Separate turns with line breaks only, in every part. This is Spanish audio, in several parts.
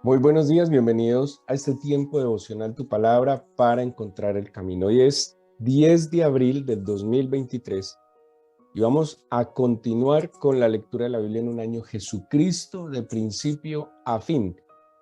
Muy buenos días, bienvenidos a este tiempo devocional Tu Palabra para encontrar el camino. Hoy es 10 de abril del 2023 y vamos a continuar con la lectura de la Biblia en un año Jesucristo de principio a fin,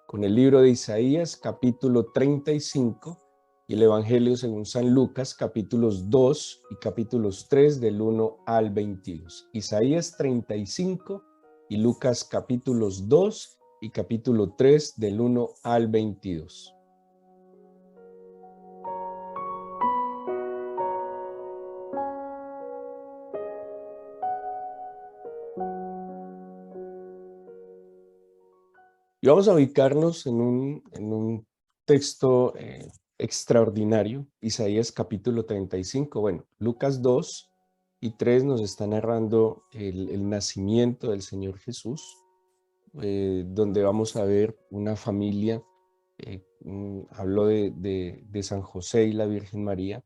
con el libro de Isaías capítulo 35 y el Evangelio según San Lucas capítulos 2 y capítulos 3 del 1 al 22. Isaías 35 y Lucas capítulos 2 y capítulo 3 del 1 al 22. Y vamos a ubicarnos en un texto extraordinario, Isaías capítulo 35. Bueno, Lucas 2 y 3 nos está narrando el nacimiento del Señor Jesús, donde vamos a ver una familia, habló de San José y la Virgen María,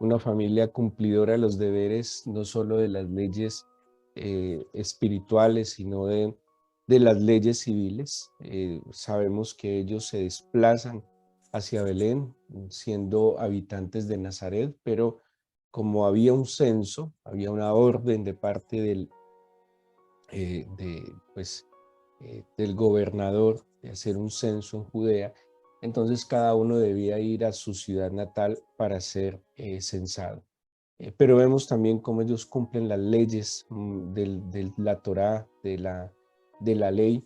una familia cumplidora de los deberes, no solo de las leyes espirituales, sino de las leyes civiles. Sabemos que ellos se desplazan hacia Belén, siendo habitantes de Nazaret, pero como había un censo, había una orden de parte del gobernador de hacer un censo en Judea, entonces cada uno debía ir a su ciudad natal para ser censado. Pero vemos también cómo ellos cumplen las leyes de la Torá, de la ley,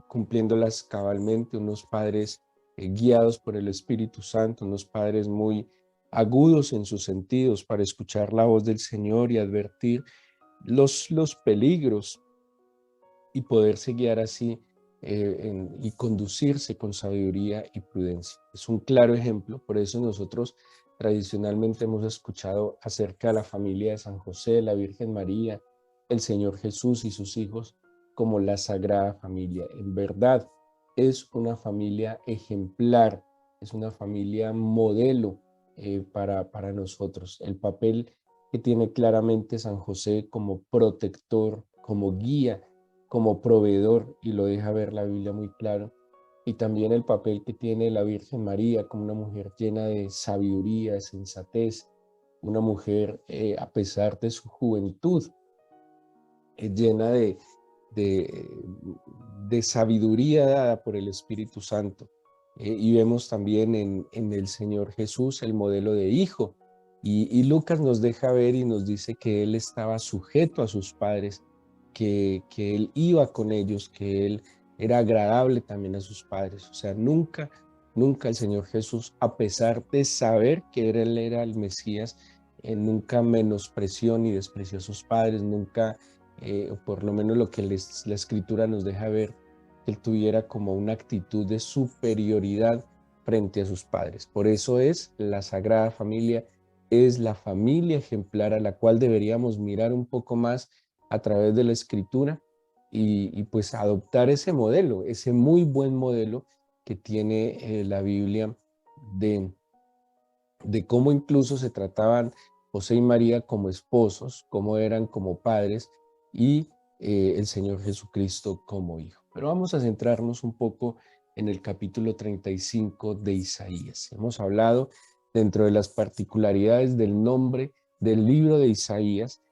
cumpliéndolas cabalmente, unos padres guiados por el Espíritu Santo, unos padres muy agudos en sus sentidos para escuchar la voz del Señor y advertir los peligros y poderse guiar así y conducirse con sabiduría y prudencia. Es un claro ejemplo, por eso nosotros tradicionalmente hemos escuchado acerca de la familia de San José, la Virgen María, el Señor Jesús y sus hijos como la Sagrada Familia. En verdad, es una familia ejemplar, es una familia modelo para nosotros. El papel que tiene claramente San José como protector, como guía, como proveedor, y lo deja ver la Biblia muy claro, y también el papel que tiene la Virgen María como una mujer llena de sabiduría, de sensatez, una mujer a pesar de su juventud, llena de, de sabiduría dada por el Espíritu Santo. Y vemos también en el Señor Jesús el modelo de hijo, y Lucas nos deja ver y nos dice que él estaba sujeto a sus padres, que él iba con ellos, que él era agradable también a sus padres. O sea, nunca el Señor Jesús, a pesar de saber que él era el Mesías, nunca menospreció ni despreció a sus padres, nunca, o por lo menos lo que la Escritura nos deja ver, que él tuviera como una actitud de superioridad frente a sus padres. Por eso es la Sagrada Familia, es la familia ejemplar a la cual deberíamos mirar un poco más a través de la Escritura y pues adoptar ese modelo, ese muy buen modelo que tiene la Biblia de, de cómo incluso se trataban José y María como esposos, cómo eran como padres y el Señor Jesucristo como hijo. Pero vamos a centrarnos un poco en el capítulo 35 de Isaías. Hemos hablado dentro de las particularidades del nombre del libro de Isaías,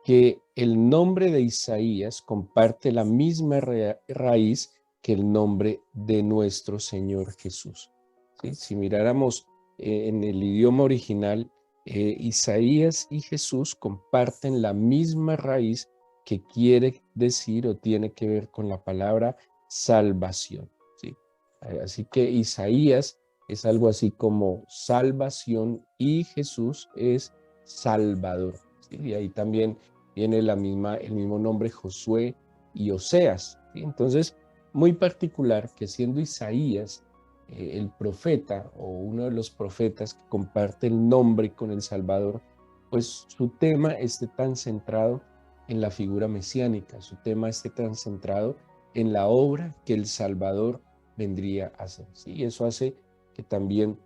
que el nombre de Isaías comparte la misma raíz que el nombre de nuestro Señor Jesús. ¿Sí? Si miráramos en el idioma original, Isaías y Jesús comparten la misma raíz que quiere decir o tiene que ver con la palabra salvación. ¿Sí? Así que Isaías es algo así como salvación y Jesús es Salvador. ¿Sí? Y ahí también viene el mismo nombre Josué y Oseas. ¿Sí? Entonces, muy particular que siendo Isaías el profeta o uno de los profetas que comparte el nombre con el Salvador, pues su tema esté tan centrado en la figura mesiánica, su tema esté tan centrado en la obra que el Salvador vendría a hacer. ¿Sí? Y eso hace que también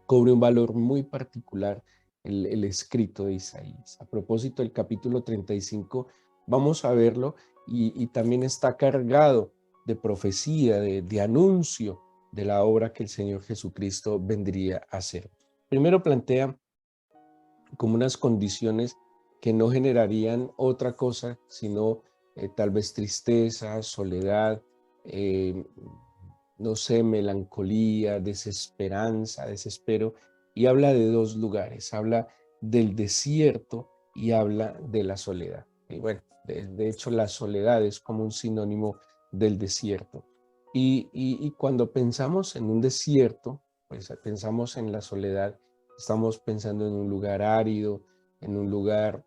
cobre un valor muy particular el escrito de Isaías. A propósito del capítulo 35, vamos a verlo y también está cargado de profecía, de anuncio de la obra que el Señor Jesucristo vendría a hacer. Primero plantea como unas condiciones que no generarían otra cosa, sino tal vez tristeza, soledad, eh, no sé, melancolía, desesperanza, desespero, y habla de dos lugares, habla del desierto y habla de la soledad. Y bueno, de hecho la soledad es como un sinónimo del desierto. Y cuando pensamos en un desierto, pues pensamos en la soledad, estamos pensando en un lugar árido, en un lugar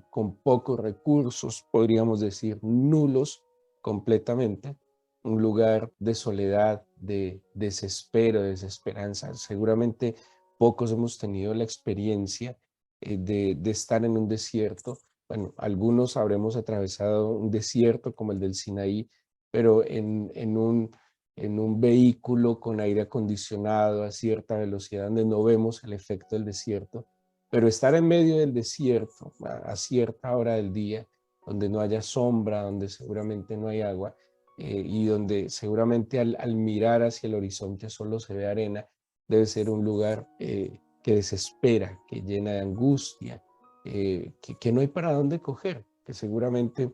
con pocos recursos, podríamos decir nulos completamente, un lugar de soledad, de desespero, de desesperanza. Seguramente pocos hemos tenido la experiencia de estar en un desierto. Bueno, algunos habremos atravesado un desierto como el del Sinaí, pero en un vehículo con aire acondicionado a cierta velocidad donde no vemos el efecto del desierto. Pero estar en medio del desierto a cierta hora del día, donde no haya sombra, donde seguramente no hay agua, y donde seguramente al mirar hacia el horizonte solo se ve arena, debe ser un lugar que desespera, que llena de angustia, que no hay para dónde coger, que seguramente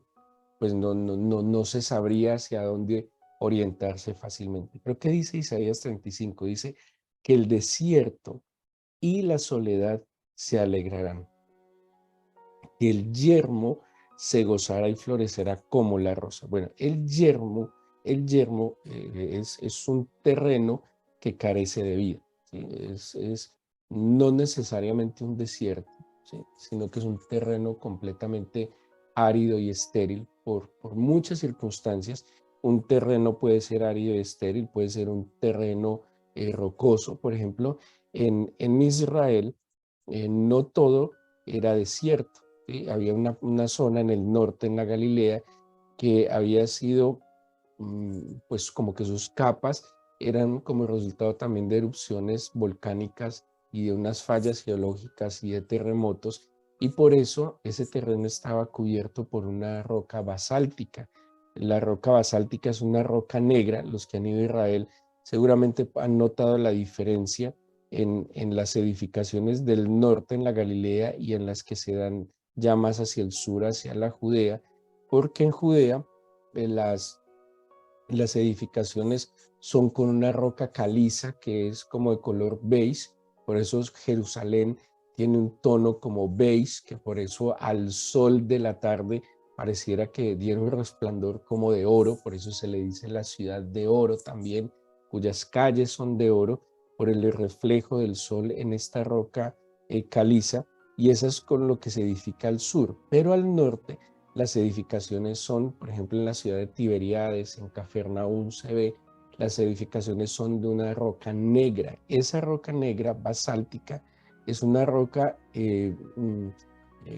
pues no se sabría hacia dónde orientarse fácilmente. Pero ¿qué dice Isaías 35? Dice que el desierto y la soledad se alegrarán, que el yermo se gozará y florecerá como la rosa. Bueno, el yermo es un terreno que carece de vida, ¿sí? Es no necesariamente un desierto, ¿sí? Sino que es un terreno completamente árido y estéril por muchas circunstancias. Un terreno puede ser árido y estéril, puede ser un terreno rocoso. Por ejemplo, en Israel no todo era desierto, ¿sí? Había una zona en el norte, en la Galilea, que había sido, pues como que sus capas eran como resultado también de erupciones volcánicas y de unas fallas geológicas y de terremotos, y por eso ese terreno estaba cubierto por una roca basáltica. La roca basáltica es una roca negra. Los que han ido a Israel seguramente han notado la diferencia en las edificaciones del norte en la Galilea y en las que se dan ya más hacia el sur, hacia la Judea, porque en Judea las edificaciones son con una roca caliza que es como de color beige, por eso Jerusalén tiene un tono como beige, que por eso al sol de la tarde pareciera que diera un resplandor como de oro, por eso se le dice la ciudad de oro también, cuyas calles son de oro, por el reflejo del sol en esta roca caliza, y eso es con lo que se edifica al sur, pero al norte las edificaciones son, por ejemplo, en la ciudad de Tiberíades, en Cafarnaúm se ve, las edificaciones son de una roca negra. Esa roca negra basáltica es una roca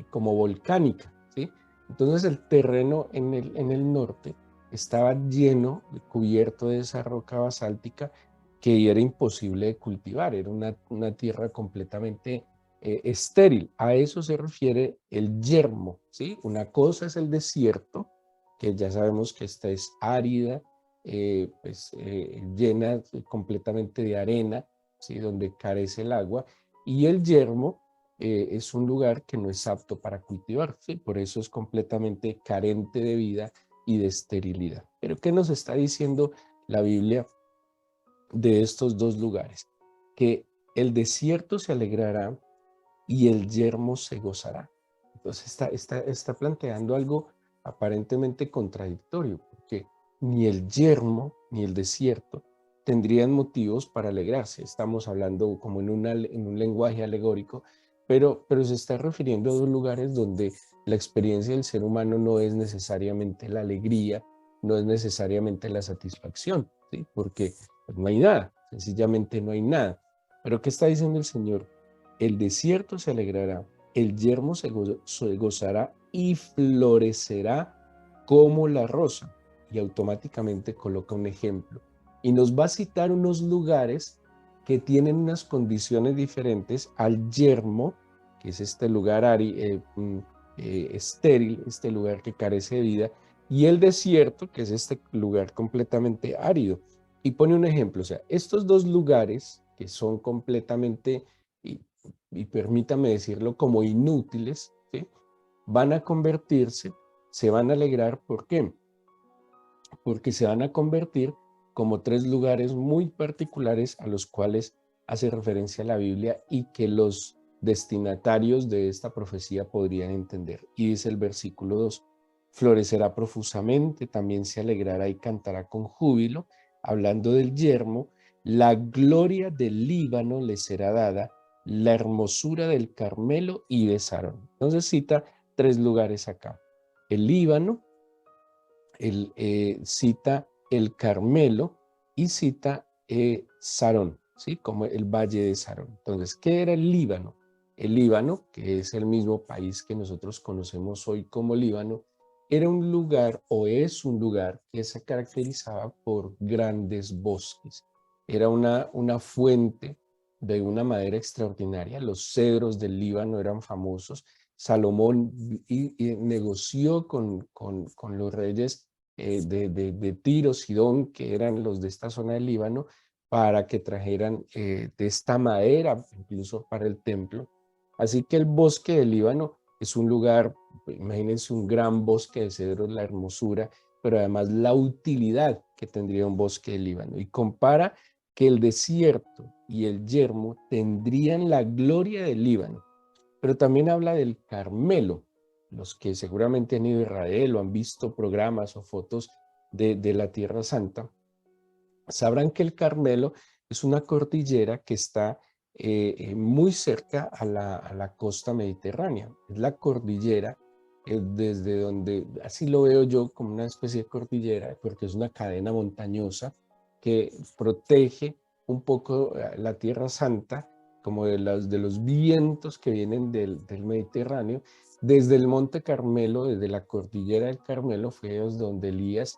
como volcánica, ¿sí? Entonces el terreno en el norte estaba lleno, cubierto de esa roca basáltica que era imposible de cultivar, era una tierra completamente estéril. A eso se refiere el yermo, ¿sí? Una cosa es el desierto, que ya sabemos que esta es árida, llena completamente de arena, ¿sí? Donde carece el agua, y el yermo es un lugar que no es apto para cultivar, ¿sí? Por eso es completamente carente de vida y de esterilidad. Pero ¿qué nos está diciendo la Biblia de estos dos lugares? Que el desierto se alegrará y el yermo se gozará. Entonces está planteando algo aparentemente contradictorio, porque ni el yermo ni el desierto tendrían motivos para alegrarse. Estamos hablando como en un lenguaje alegórico, pero se está refiriendo a dos lugares donde la experiencia del ser humano no es necesariamente la alegría, no es necesariamente la satisfacción, ¿sí? Porque pues, no hay nada, sencillamente no hay nada. Pero ¿qué está diciendo el Señor? El desierto se alegrará, el yermo se gozará y florecerá como la rosa. Y automáticamente coloca un ejemplo. Y nos va a citar unos lugares que tienen unas condiciones diferentes al yermo, que es este lugar estéril, este lugar que carece de vida, y el desierto, que es este lugar completamente árido. Y pone un ejemplo, o sea, estos dos lugares que son completamente, y, y permítame decirlo, como inútiles, ¿sí? Van a convertirse, se van a alegrar, ¿por qué? Porque se van a convertir como tres lugares muy particulares a los cuales hace referencia la Biblia y que los destinatarios de esta profecía podrían entender. Y dice el versículo 2, florecerá profusamente, también se alegrará y cantará con júbilo, hablando del yermo, la gloria del Líbano le será dada, la hermosura del Carmelo y de Sarón. Entonces cita tres lugares acá. El Líbano, cita el Carmelo y cita Sarón, ¿sí? Como el Valle de Sarón. Entonces, ¿qué era el Líbano? El Líbano, que es el mismo país que nosotros conocemos hoy como Líbano, era un lugar o es un lugar que se caracterizaba por grandes bosques. Era una fuente de una madera extraordinaria. Los cedros del Líbano eran famosos. Salomón y negoció con los reyes de Tiro, Sidón, que eran los de esta zona del Líbano, para que trajeran de esta madera, incluso para el templo. Así que el bosque del Líbano es un lugar, imagínense un gran bosque de cedros, la hermosura, pero además la utilidad que tendría un bosque del Líbano. Y compara que el desierto y el yermo tendrían la gloria del Líbano, pero también habla del Carmelo. Los que seguramente han ido a Israel o han visto programas o fotos de la Tierra Santa, sabrán que el Carmelo es una cordillera que está muy cerca a la costa mediterránea. Es la cordillera desde donde, así lo veo yo, como una especie de cordillera, porque es una cadena montañosa que protege un poco la Tierra Santa, como de los vientos que vienen del Mediterráneo. Desde el Monte Carmelo, desde la cordillera del Carmelo, fue donde Elías,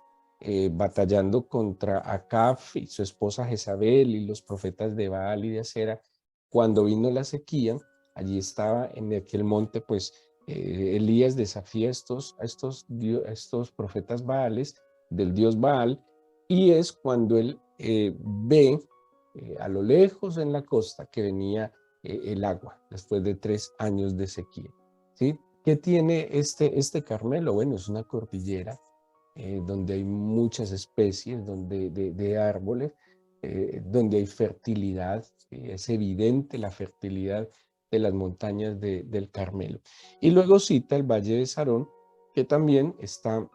batallando contra Acab y su esposa Jezabel y los profetas de Baal y de Acera, cuando vino la sequía, allí estaba en aquel monte, pues Elías desafía a estos profetas Baales, del dios Baal, y es cuando él ve a lo lejos en la costa que venía el agua, después de 3 años de sequía, ¿sí? ¿Qué tiene este Carmelo? Bueno, es una cordillera donde hay muchas especies de árboles, donde hay fertilidad, es evidente la fertilidad de las montañas del Carmelo. Y luego cita el Valle de Sarón, que también está,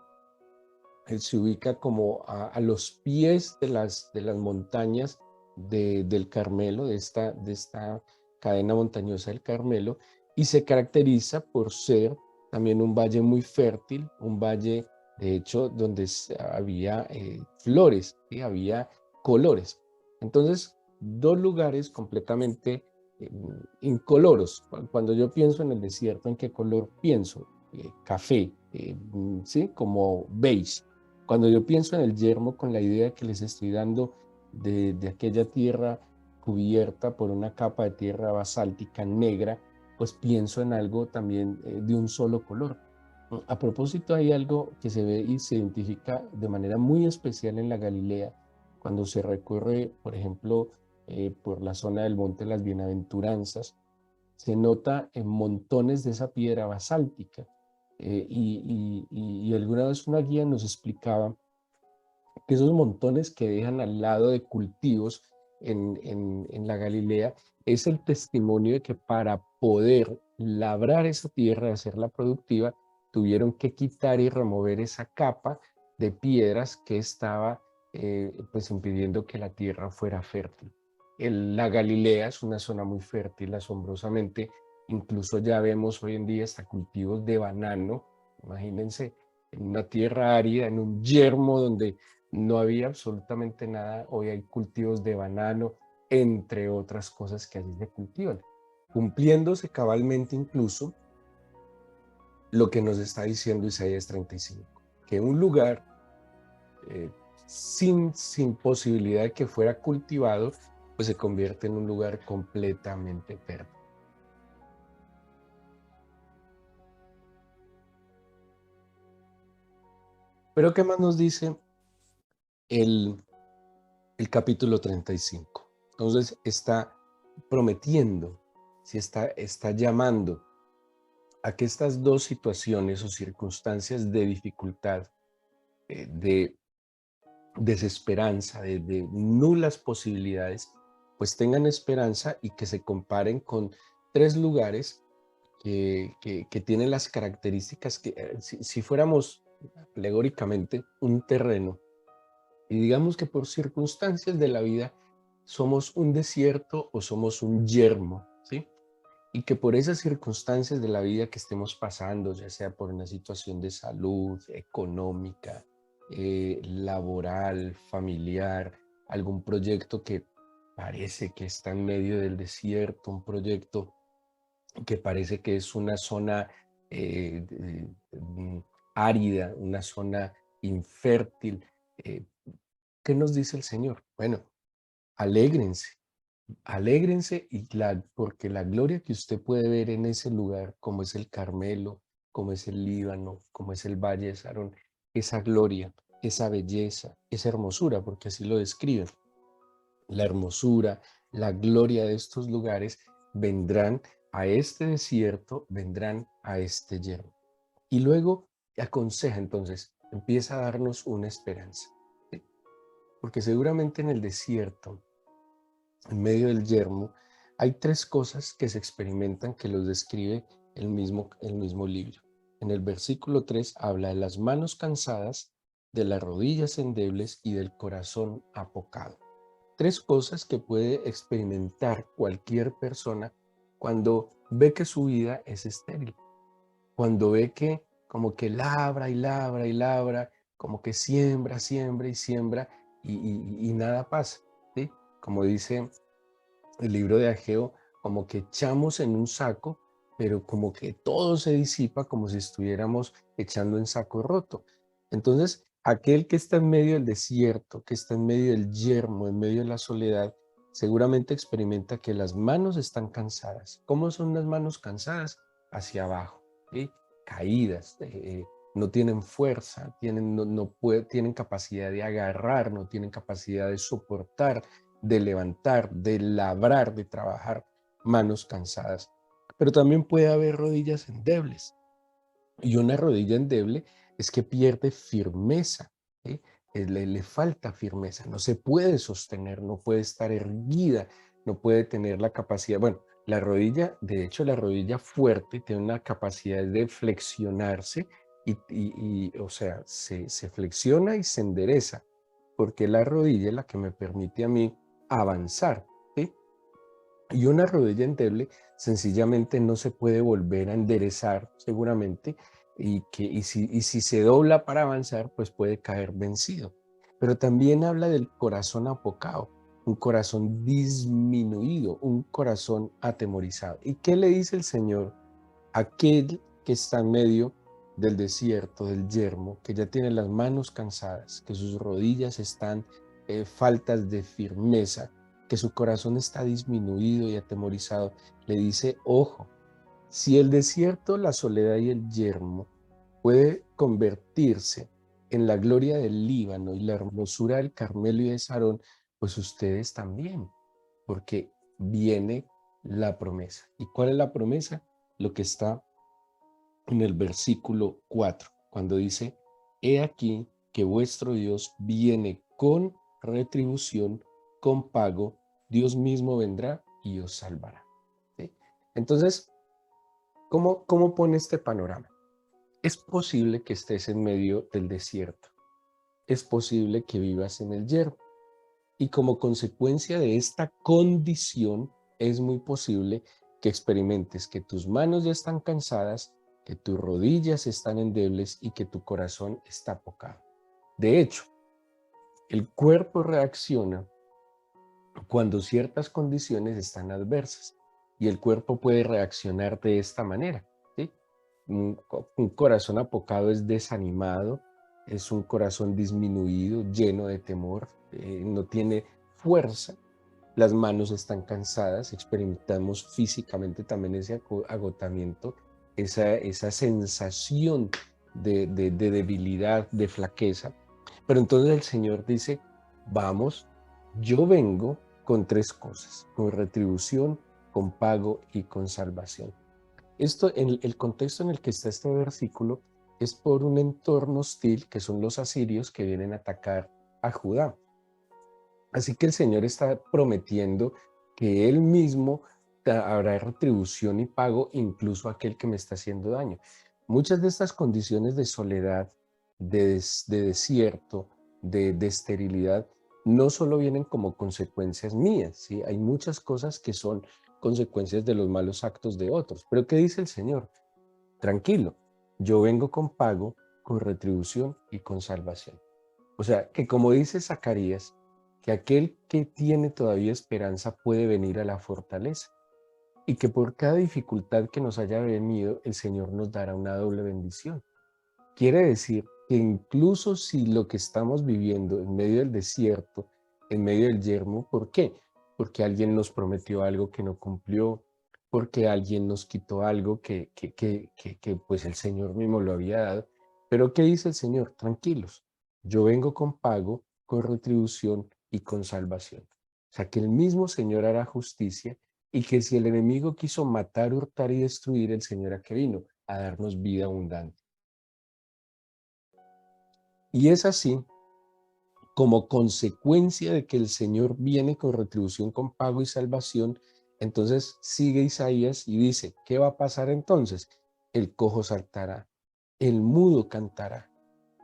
se ubica como a los pies de las montañas del Carmelo, de esta cadena montañosa del Carmelo, y se caracteriza por ser también un valle muy fértil, un valle, de hecho, donde había flores, ¿sí? Había colores. Entonces, dos lugares completamente incoloros. Cuando yo pienso en el desierto, ¿en qué color pienso? Café, ¿sí? Como beige. Cuando yo pienso en el yermo, con la idea que les estoy dando de aquella tierra cubierta por una capa de tierra basáltica negra, pues pienso en algo también de un solo color. A propósito, hay algo que se ve y se identifica de manera muy especial en la Galilea, cuando se recorre, por ejemplo, por la zona del Monte de las Bienaventuranzas, se nota en montones de esa piedra basáltica. Y alguna vez una guía nos explicaba que esos montones que dejan al lado de cultivos en la Galilea es el testimonio de que para poder labrar esa tierra, hacerla productiva, tuvieron que quitar y remover esa capa de piedras que estaba pues impidiendo que la tierra fuera fértil. La Galilea es una zona muy fértil, asombrosamente. Incluso ya vemos hoy en día hasta cultivos de banano. Imagínense, en una tierra árida, en un yermo donde no había absolutamente nada. Hoy hay cultivos de banano, entre otras cosas que allí se cultivan, cumpliéndose cabalmente incluso lo que nos está diciendo Isaías 35, que un lugar eh, sin posibilidad de que fuera cultivado, pues se convierte en un lugar completamente verde. Pero ¿qué más nos dice el, el capítulo 35? Entonces está prometiendo, si está llamando a que estas dos situaciones o circunstancias de dificultad, de desesperanza, de nulas posibilidades, pues tengan esperanza y que se comparen con tres lugares que tienen las características que si fuéramos alegóricamente un terreno y digamos que por circunstancias de la vida somos un desierto o somos un yermo, ¿sí? Y que por esas circunstancias de la vida que estemos pasando, ya sea por una situación de salud, económica, laboral, familiar, algún proyecto que parece que está en medio del desierto, un proyecto que parece que es una zona árida, una zona infértil. eh, ¿Qué nos dice el Señor? Bueno, alégrense, alégrense porque la gloria que usted puede ver en ese lugar, como es el Carmelo, como es el Líbano, como es el Valle de Sarón, esa gloria, esa belleza, esa hermosura, porque así lo describen, la hermosura, la gloria de estos lugares vendrán a este desierto, vendrán a este yermo. Y luego aconseja entonces, empieza a darnos una esperanza, ¿sí? Porque seguramente en el desierto, en medio del yermo, hay tres cosas que se experimentan que los describe el mismo libro. En el versículo 3 habla de las manos cansadas, de las rodillas endebles y del corazón apocado. Tres cosas que puede experimentar cualquier persona cuando ve que su vida es estéril, cuando ve que como que labra y labra y labra, como que siembra, siembra y siembra y nada pasa, ¿sí? Como dice el libro de Ageo, como que echamos en un saco, pero como que todo se disipa como si estuviéramos echando en saco roto. Entonces, aquel que está en medio del desierto, que está en medio del yermo, en medio de la soledad, seguramente experimenta que las manos están cansadas. ¿Cómo son las manos cansadas? Hacia abajo, ¿sí? Caídas, no tienen fuerza, tienen capacidad de agarrar, no tienen capacidad de soportar, de levantar, de labrar, de trabajar, manos cansadas. Pero también puede haber rodillas endebles. Y una rodilla endeble es que pierde firmeza, ¿sí? Le falta firmeza, no se puede sostener, no puede estar erguida, no puede tener la capacidad. Bueno, la rodilla, de hecho, la rodilla fuerte tiene una capacidad de flexionarse o sea, se flexiona y se endereza, porque la rodilla es la que me permite a mí avanzar, ¿sí? Y una rodilla endeble sencillamente no se puede volver a enderezar seguramente y si se dobla para avanzar, pues puede caer vencido. Pero también habla del corazón apocado, un corazón disminuido, un corazón atemorizado. ¿Y qué le dice el Señor a aquel que está en medio del desierto, del yermo, que ya tiene las manos cansadas, que sus rodillas están faltas de firmeza, que su corazón está disminuido y atemorizado? Le dice, ojo, si el desierto, la soledad y el yermo puede convertirse en la gloria del Líbano y la hermosura del Carmelo y de Sarón, pues ustedes también, porque viene la promesa. ¿Y cuál es la promesa? Lo que está en el versículo 4, cuando dice, he aquí que vuestro Dios viene con retribución, con pago, Dios mismo vendrá y os salvará. ¿Sí? Entonces, ¿cómo pone este panorama? Es posible que estés en medio del desierto, es posible que vivas en el yermo, y como consecuencia de esta condición es muy posible que experimentes que tus manos ya están cansadas, que tus rodillas están endebles y que tu corazón está apocado. De hecho, el cuerpo reacciona cuando ciertas condiciones están adversas y el cuerpo puede reaccionar de esta manera, ¿sí? Un corazón apocado es desanimado, es un corazón disminuido, lleno de temor, no tiene fuerza, las manos están cansadas, experimentamos físicamente también ese agotamiento, esa sensación de debilidad, de flaqueza. Pero entonces el Señor dice, vamos, yo vengo con tres cosas, con retribución, con pago y con salvación. Esto, en el contexto en el que está este versículo, es por un entorno hostil que son los asirios que vienen a atacar a Judá. Así que el Señor está prometiendo que Él mismo habrá retribución y pago incluso a aquel que me está haciendo daño. Muchas de estas condiciones de soledad, de desierto, de esterilidad, no solo vienen como consecuencias mías, ¿sí? Hay muchas cosas que son consecuencias de los malos actos de otros. Pero ¿qué dice el Señor? Tranquilo, yo vengo con pago, con retribución y con salvación. O sea, que como dice Zacarías, que aquel que tiene todavía esperanza puede venir a la fortaleza y que por cada dificultad que nos haya venido, el Señor nos dará una doble bendición. Quiere decir que incluso si lo que estamos viviendo en medio del desierto, en medio del yermo, ¿por qué? Porque alguien nos prometió algo que no cumplió, porque alguien nos quitó algo que pues el Señor mismo lo había dado. Pero ¿qué dice el Señor? Tranquilos, yo vengo con pago, con retribución y con salvación. O sea, que el mismo Señor hará justicia y que si el enemigo quiso matar, hurtar y destruir, el Señor a qué vino, a darnos vida abundante. Y es así como consecuencia de que el Señor viene con retribución, con pago y salvación. Entonces sigue Isaías y dice, ¿qué va a pasar entonces? El cojo saltará, el mudo cantará,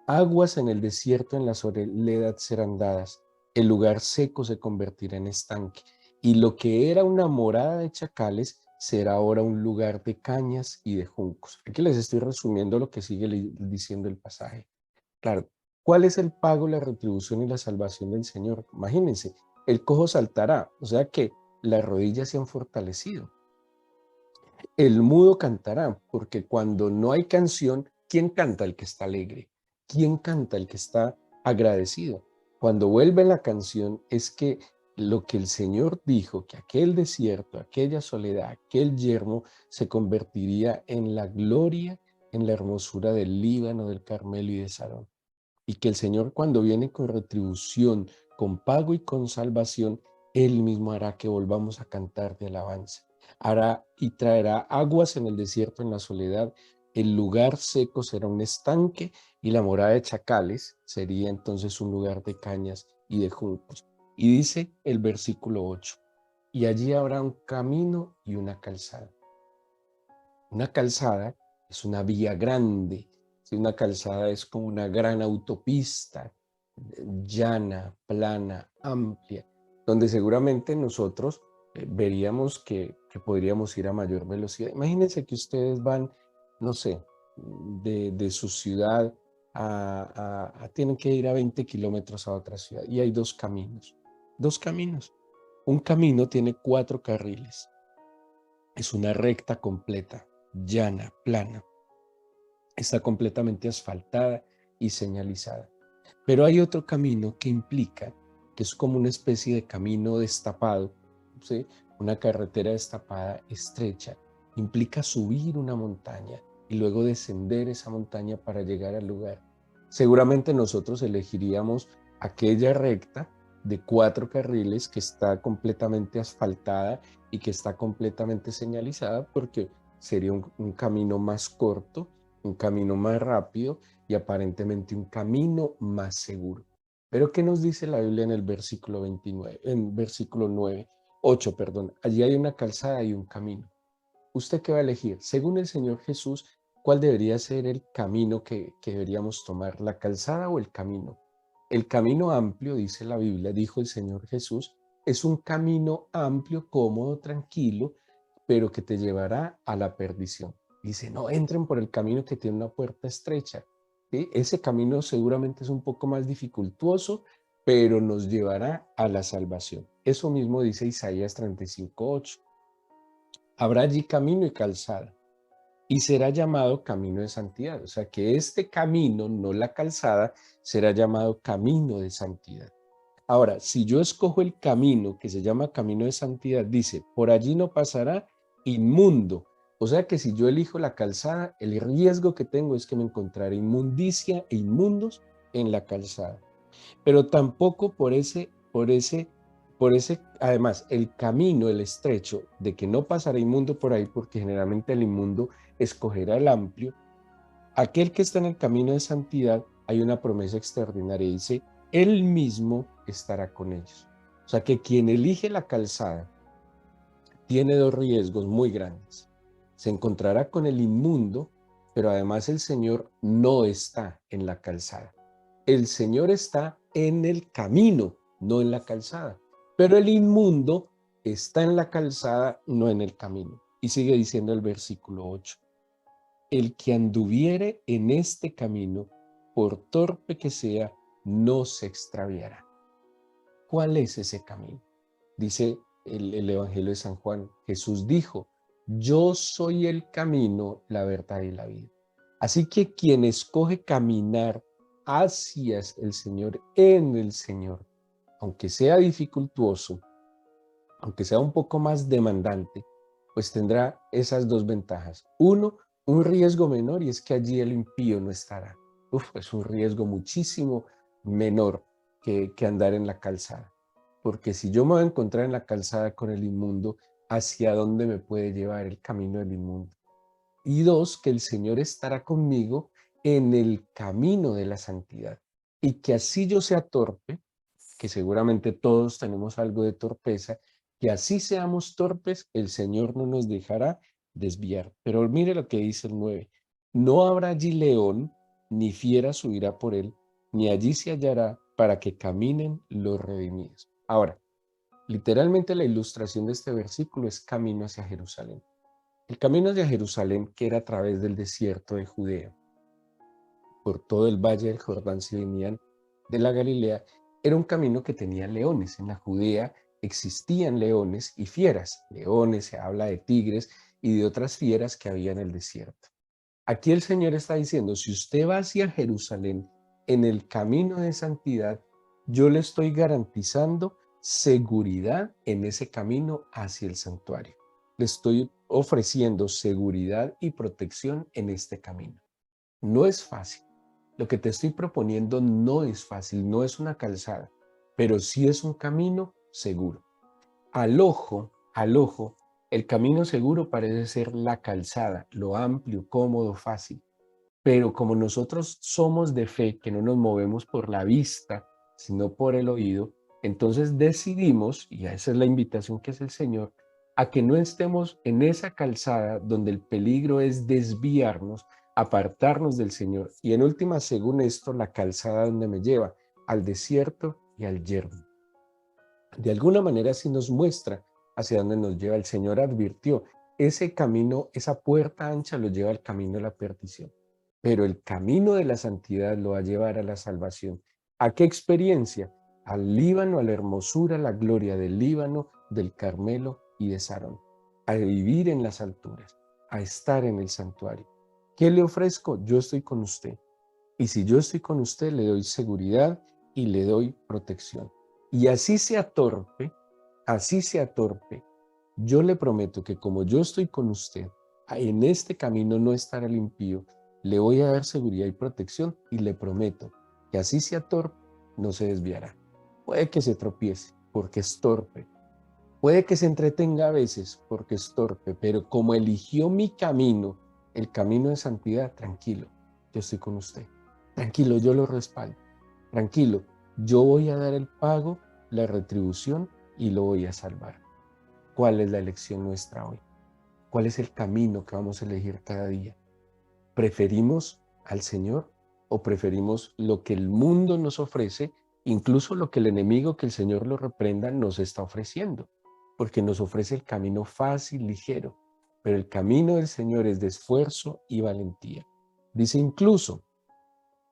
aguas en el desierto en la soledad serán dadas, el lugar seco se convertirá en estanque, y lo que era una morada de chacales será ahora un lugar de cañas y de juncos. Aquí les estoy resumiendo lo que sigue diciendo el pasaje. Claro, ¿cuál es el pago, la retribución y la salvación del Señor? Imagínense, el cojo saltará, o sea que las rodillas se han fortalecido. El mudo cantará, porque cuando no hay canción, ¿quién canta? El que está alegre. ¿Quién canta? El que está agradecido. Cuando vuelve la canción es que lo que el Señor dijo, que aquel desierto, aquella soledad, aquel yermo, se convertiría en la gloria, en la hermosura del Líbano, del Carmelo y de Sarón. Y que el Señor cuando viene con retribución, con pago y con salvación, Él mismo hará que volvamos a cantar de alabanza. Hará y traerá aguas en el desierto, en la soledad. El lugar seco será un estanque y la morada de chacales sería entonces un lugar de cañas y de juncos. Y dice el versículo 8, y allí habrá un camino y una calzada. Una calzada es una vía grande, ¿sí? Una calzada es como una gran autopista, llana, plana, amplia, donde seguramente nosotros veríamos que podríamos ir a mayor velocidad. Imagínense que ustedes van, no sé, de su ciudad tienen que ir a 20 kilómetros a otra ciudad y hay dos caminos. Dos caminos. Un camino tiene 4 carriles. Es una recta completa, llana, plana. Está completamente asfaltada y señalizada. Pero hay otro camino que implica, que es como una especie de camino destapado, ¿sí? Una carretera destapada estrecha, implica subir una montaña y luego descender esa montaña para llegar al lugar. Seguramente nosotros elegiríamos aquella recta de 4 carriles que está completamente asfaltada y que está completamente señalizada porque sería un camino más corto, un camino más rápido y aparentemente un camino más seguro. Pero ¿qué nos dice la Biblia en el versículo 29, en versículo 9, 8, perdón? Allí hay una calzada y un camino. ¿Usted qué va a elegir? Según el Señor Jesús, ¿cuál debería ser el camino que deberíamos tomar? ¿La calzada o el camino? El camino amplio, dice la Biblia, dijo el Señor Jesús, es un camino amplio, cómodo, tranquilo, pero que te llevará a la perdición. Dice, no entren por el camino que tiene una puerta estrecha. ¿Sí? Ese camino seguramente es un poco más dificultuoso, pero nos llevará a la salvación. Eso mismo dice Isaías 35:8. Habrá allí camino y calzada, y será llamado camino de santidad. O sea que este camino, no la calzada, será llamado camino de santidad. Ahora, si yo escojo el camino que se llama camino de santidad, dice, por allí no pasará inmundo, O sea que si yo elijo la calzada, el riesgo que tengo es que me encontraré inmundicia e inmundos en la calzada. Pero tampoco además, el camino, el estrecho, de que no pasará inmundo por ahí, porque generalmente el inmundo escogerá el amplio, aquel que está en el camino de santidad, hay una promesa extraordinaria, dice, él mismo estará con ellos. O sea que quien elige la calzada tiene dos riesgos muy grandes. Se encontrará con el inmundo, pero además el Señor no está en la calzada. El Señor está en el camino, no en la calzada. Pero el inmundo está en la calzada, no en el camino. Y sigue diciendo el versículo 8. El que anduviere en este camino, por torpe que sea, no se extraviará. ¿Cuál es ese camino? Dice el Evangelio de San Juan, Jesús dijo, yo soy el camino, la verdad y la vida. Así que quien escoge caminar hacia el Señor, en el Señor, aunque sea dificultuoso, aunque sea un poco más demandante, pues tendrá esas dos ventajas. Uno, un riesgo menor, y es que allí el impío no estará. Es un riesgo muchísimo menor que andar en la calzada. Porque si yo me voy a encontrar en la calzada con el inmundo, ¿hacia dónde me puede llevar el camino del inmundo? Y dos, que el Señor estará conmigo en el camino de la santidad. Y que así yo sea torpe, que seguramente todos tenemos algo de torpeza, que así seamos torpes, el Señor no nos dejará desviar. Pero mire lo que dice el 9. No habrá allí león, ni fiera subirá por él, ni allí se hallará para que caminen los redimidos. Ahora, literalmente la ilustración de este versículo es camino hacia Jerusalén. El camino hacia Jerusalén, que era a través del desierto de Judea, por todo el valle del Jordán si venían de la Galilea, era un camino que tenía leones. En la Judea existían leones y fieras. Leones, se habla de tigres y de otras fieras que había en el desierto. Aquí el Señor está diciendo, si usted va hacia Jerusalén en el camino de santidad, yo le estoy garantizando seguridad en ese camino hacia el santuario. Le estoy ofreciendo seguridad y protección en este camino. No es fácil. Lo que te estoy proponiendo no es fácil, no es una calzada, pero sí es un camino seguro. Al ojo, el camino seguro parece ser la calzada, lo amplio, cómodo, fácil. Pero como nosotros somos de fe, que no nos movemos por la vista, sino por el oído, entonces decidimos, y esa es la invitación que es el Señor, a que no estemos en esa calzada donde el peligro es desviarnos, apartarnos del Señor. Y en última, según esto, la calzada donde me lleva al desierto y al yermo. De alguna manera sí nos muestra hacia dónde nos lleva. El Señor advirtió, ese camino, esa puerta ancha lo lleva al camino de la perdición, pero el camino de la santidad lo va a llevar a la salvación. ¿A qué experiencia? Al Líbano, a la hermosura, la gloria del Líbano, del Carmelo y de Sarón. A vivir en las alturas, a estar en el santuario. ¿Qué le ofrezco? Yo estoy con usted. Y si yo estoy con usted, le doy seguridad y le doy protección. Y así sea torpe, yo le prometo que como yo estoy con usted, en este camino no estará el impío, le voy a dar seguridad y protección y le prometo que así sea torpe, no se desviará. Puede que se tropiece porque es torpe, puede que se entretenga a veces porque es torpe, pero como eligió mi camino, el camino de santidad, tranquilo, yo estoy con usted. Tranquilo, yo lo respaldo. Tranquilo, yo voy a dar el pago, la retribución y lo voy a salvar. ¿Cuál es la elección nuestra hoy? ¿Cuál es el camino que vamos a elegir cada día? ¿Preferimos al Señor o preferimos lo que el mundo nos ofrece, incluso lo que el enemigo, que el Señor lo reprenda, nos está ofreciendo? Porque nos ofrece el camino fácil, ligero, pero el camino del Señor es de esfuerzo y valentía. Dice incluso,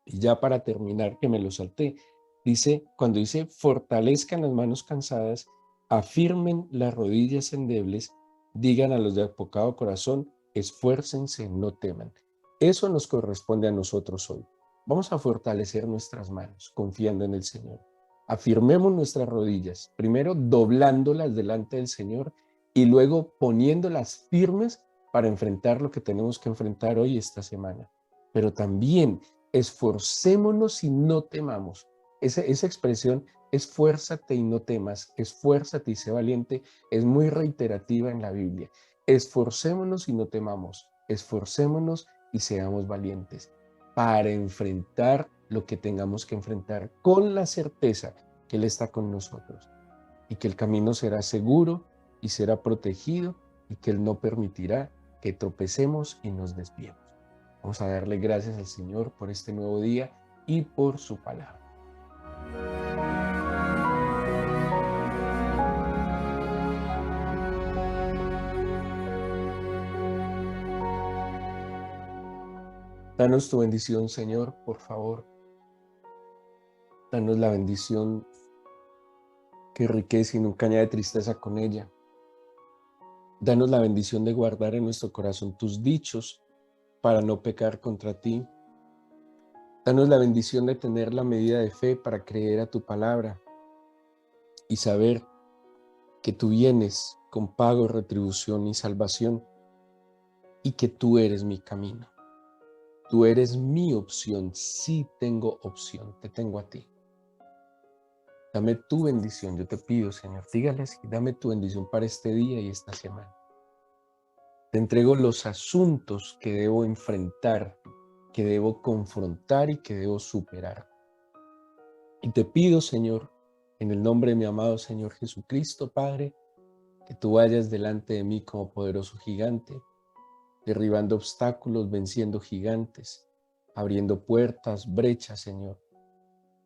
y ya para terminar, que me lo salté, dice, cuando dice, fortalezcan las manos cansadas, afirmen las rodillas endebles, digan a los de apocado corazón, esfuércense, no teman. Eso nos corresponde a nosotros hoy. Vamos a fortalecer nuestras manos, confiando en el Señor. Afirmemos nuestras rodillas, primero doblándolas delante del Señor y luego poniéndolas firmes para enfrentar lo que tenemos que enfrentar hoy, esta semana. Pero también esforcémonos y no temamos. Esa expresión, esfuérzate y no temas, esfuérzate y sé valiente, es muy reiterativa en la Biblia. Esforcémonos y no temamos, esforcémonos y seamos valientes para enfrentar lo que tengamos que enfrentar con la certeza que Él está con nosotros y que el camino será seguro y será protegido y que Él no permitirá que tropecemos y nos desviemos. Vamos a darle gracias al Señor por este nuevo día y por su palabra. Danos tu bendición, Señor, por favor. Danos la bendición que enriquece y nunca añade tristeza con ella. Danos la bendición de guardar en nuestro corazón tus dichos para no pecar contra ti. Danos la bendición de tener la medida de fe para creer a tu palabra y saber que tú vienes con pago, retribución y salvación y que tú eres mi camino. Tú eres mi opción. Sí tengo opción, te tengo a ti. Dame tu bendición, yo te pido, Señor, dígale así, dame tu bendición para este día y esta semana. Te entrego los asuntos que debo enfrentar, que debo confrontar y que debo superar. Y te pido, Señor, en el nombre de mi amado Señor Jesucristo, Padre, que tú vayas delante de mí como poderoso gigante, derribando obstáculos, venciendo gigantes, abriendo puertas, brechas, Señor.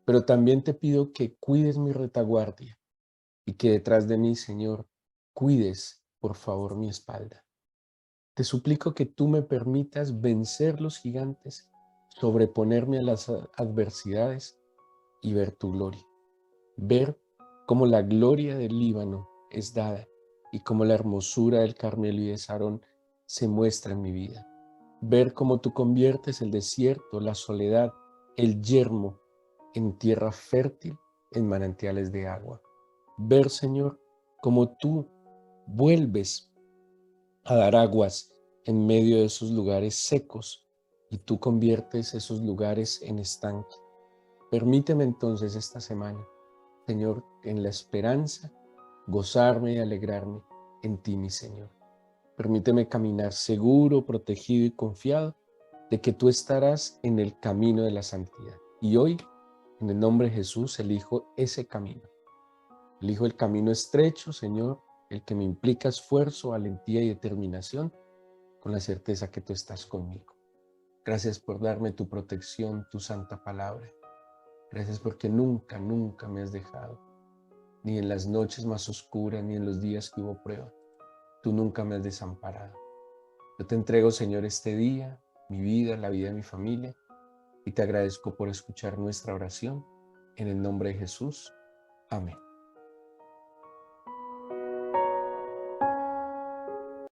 Pero también te pido que cuides mi retaguardia y que detrás de mí, Señor, cuides, por favor, mi espalda. Te suplico que tú me permitas vencer los gigantes, sobreponerme a las adversidades y ver tu gloria. Ver cómo la gloria del Líbano es dada y cómo la hermosura del Carmelo y de Sarón se muestra en mi vida. Ver cómo tú conviertes el desierto, la soledad, el yermo en tierra fértil, en manantiales de agua. Ver, Señor, cómo tú vuelves a dar aguas en medio de esos lugares secos y tú conviertes esos lugares en estanque. Permíteme entonces esta semana, Señor, en la esperanza, gozarme y alegrarme en ti, mi Señor. Permíteme caminar seguro, protegido y confiado de que tú estarás en el camino de la santidad. Y hoy, en el nombre de Jesús, elijo ese camino. Elijo el camino estrecho, Señor, el que me implica esfuerzo, valentía y determinación, con la certeza que tú estás conmigo. Gracias por darme tu protección, tu santa palabra. Gracias porque nunca, nunca me has dejado, ni en las noches más oscuras, ni en los días que hubo prueba. Tú nunca me has desamparado. Yo te entrego, Señor, este día, mi vida, la vida de mi familia, y te agradezco por escuchar nuestra oración. En el nombre de Jesús. Amén.